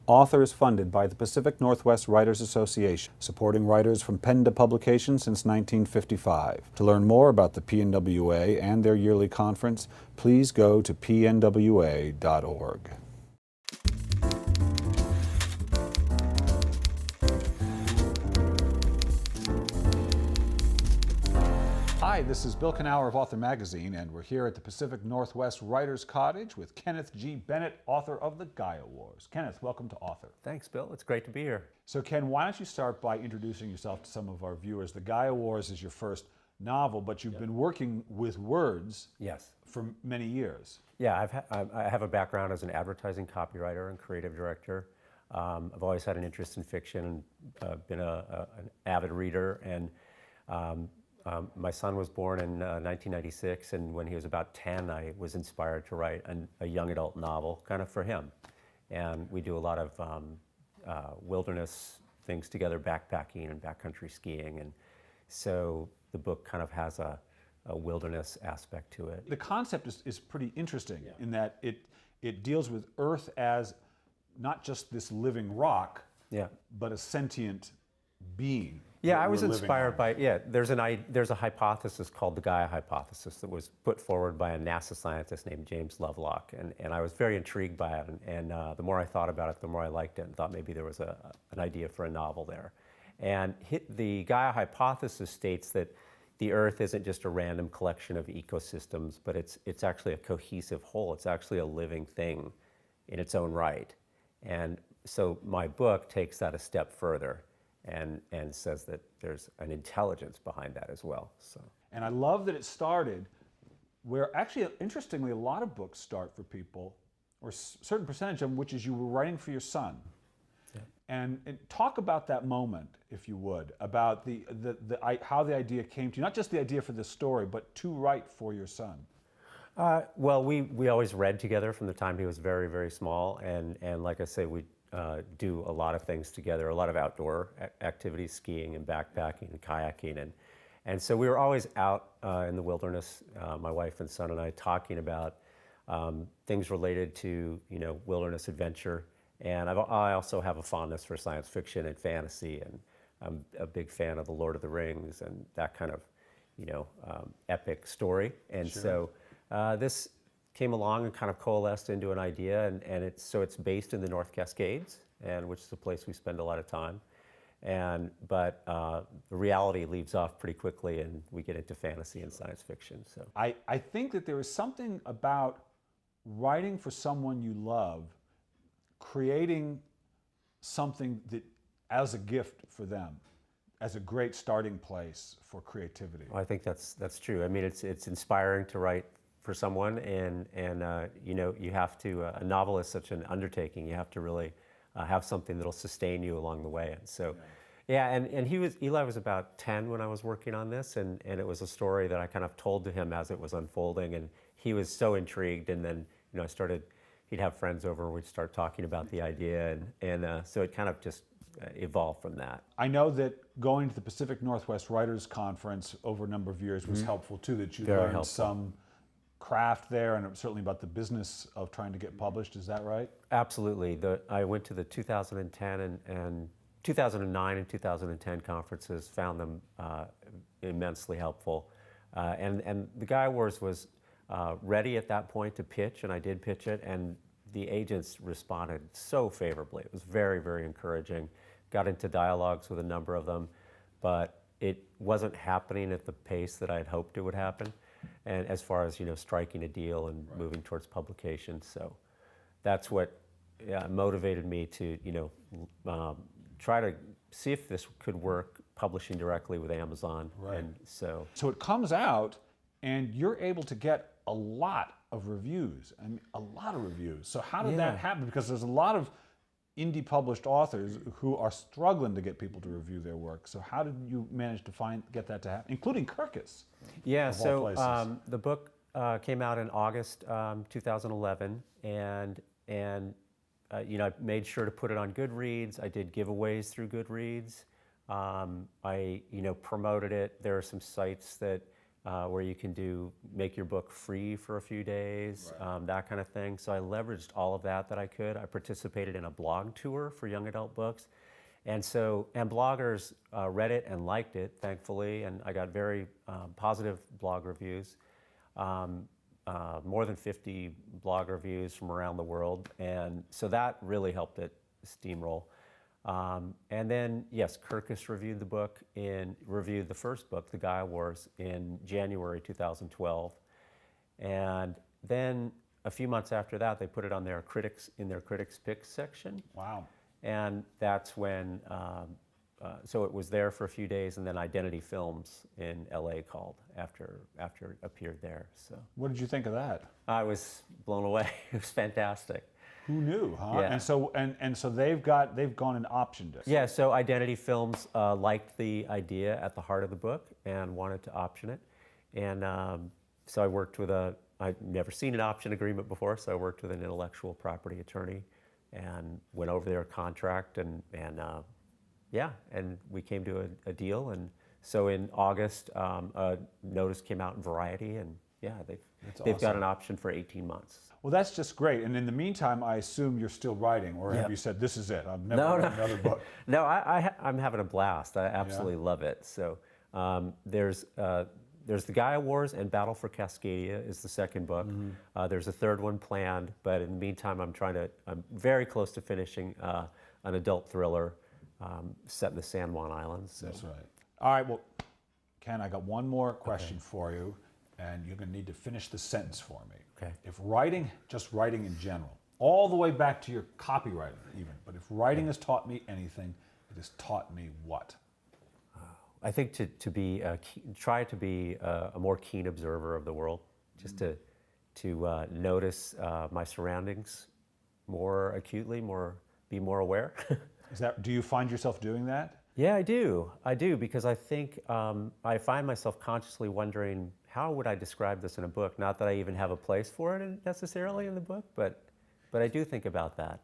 Author is funded by the Pacific Northwest Writers Association, supporting writers from pen to publication since 1955. To learn more about the PNWA and their yearly conference, please go to pnwa.org. Hi, this is Bill Kenower of Author Magazine, and we're here at the Pacific Northwest Writers Cottage with Kenneth G. Bennett, author of the Gaia Wars. Kenneth, welcome to Author. Thanks, Bill. It's great to be here. So, Ken, why don't you start by introducing yourself to some of our viewers? The Gaia Wars is your first novel, but you've been working with words for many years. Yeah, I have a background as an advertising copywriter and creative director. I've always had an interest in fiction and been an avid reader. And my son was born in 1996, and when he was about 10, I was inspired to write a young adult novel kind of for him. And we do a lot of wilderness things together, backpacking and backcountry skiing. And so the book kind of has a wilderness aspect to it. The concept is pretty interesting in that it deals with Earth as not just this living rock, but a sentient being. Yeah, I was inspired by, there's a hypothesis called the Gaia hypothesis that was put forward by a NASA scientist named James Lovelock, and I was very intrigued by it, and the more I thought about it, the more I liked it, and thought maybe there was an idea for a novel there. And the Gaia hypothesis states that the Earth isn't just a random collection of ecosystems, but it's actually a cohesive whole. It's actually a living thing in its own right. And so my book takes that a step further and says that there's an intelligence behind that as well. So. And I love that it started where actually, interestingly, a lot of books start for people, or a certain percentage of them, which is you were writing for your son. Yeah. And talk about that moment, if you would, about how the idea came to you, not just the idea for the story, but to write for your son. Well, we always read together from the time he was very, very small, and like I say, we do a lot of things together, a lot of outdoor activities, skiing and backpacking and kayaking, and so we were always out in the wilderness, my wife and son and I, talking about things related to wilderness adventure. And I also have a fondness for science fiction and fantasy, and I'm a big fan of The Lord of the Rings and that kind of epic story. And so this came along and kind of coalesced into an idea, and it's based in the North Cascades, which is a place we spend a lot of time. But the reality leaves off pretty quickly, and we get into fantasy and science fiction. So I think that there is something about writing for someone you love, creating something that as a gift for them, as a great starting place for creativity. Well, I think that's true. I mean, it's inspiring to write for someone, and you have to, a novel is such an undertaking. You have to really have something that'll sustain you along the way. And so, and Eli was about 10 when I was working on this, and it was a story that I kind of told to him as it was unfolding, and he was so intrigued. And then he'd have friends over, and we'd start talking about the idea, and so it kind of just evolved from that. I know that going to the Pacific Northwest Writers Conference over a number of years was helpful too, that you learned some craft there, and certainly about the business of trying to get published. Is that right? Absolutely. I went to the 2010 and 2009 and 2010 conferences, found them immensely helpful. And the Gaia Wars was ready at that point to pitch, and I did pitch it, and the agents responded so favorably. It was very, very encouraging. Got into dialogues with a number of them, but it wasn't happening at the pace that I had hoped it would happen. And as far as striking a deal and moving towards publication, so that's what motivated me to try to see if this could work publishing directly with Amazon. Right. And so it comes out, and you're able to get a lot of reviews. I mean, a lot of reviews. So how did that happen? Because there's a lot of indie published authors who are struggling to get people to review their work. So how did you manage to get that to happen, including Kirkus? Yeah, so the book came out in August 2011, and I made sure to put it on Goodreads. I did giveaways through Goodreads. I promoted it. There are some sites that where you can make your book free for a few days, that kind of thing. So I leveraged all of that I could. I participated in a blog tour for young adult books. And bloggers read it and liked it, thankfully, and I got very positive blog reviews, more than 50 blog reviews from around the world, and so that really helped it steamroll. And then, yes, Kirkus reviewed the first book, The Gaia Wars, in January 2012, and then a few months after that, they put it on their critics picks section. Wow. And that's when, so it was there for a few days, and then Identity Films in LA called after it appeared there. So What did you think of that? I was blown away. It was fantastic. Who knew, huh? Yeah. And so they've gone and optioned it. Yeah, so Identity Films liked the idea at the heart of the book and wanted to option it. And so I worked with I'd never seen an option agreement before, so I worked with an intellectual property attorney and went over their contract and we came to a deal. And so in August, a notice came out in Variety, and they've got an option for 18 months. Well, that's just great. And in the meantime, I assume you're still writing, or have you said, this is it, I'm never writing another book? No, I'm having a blast. I absolutely love it. So there's the Gaia Wars, and Battle for Cascadia is the second book. Mm-hmm. There's a third one planned, but in the meantime, I'm very close to finishing an adult thriller set in the San Juan Islands. So. That's right. All right, well, Ken, I got one more question for you, and you're going to need to finish the sentence for me. Okay. If writing, just writing in general, all the way back to your copywriting even, but if writing has taught me anything, it has taught me what? I think to try to be a more keen observer of the world, just to notice my surroundings more acutely, be more aware. Do you find yourself doing that? Yeah, I do, because I think I find myself consciously wondering, how would I describe this in a book? Not that I even have a place for it necessarily in the book, but I do think about that.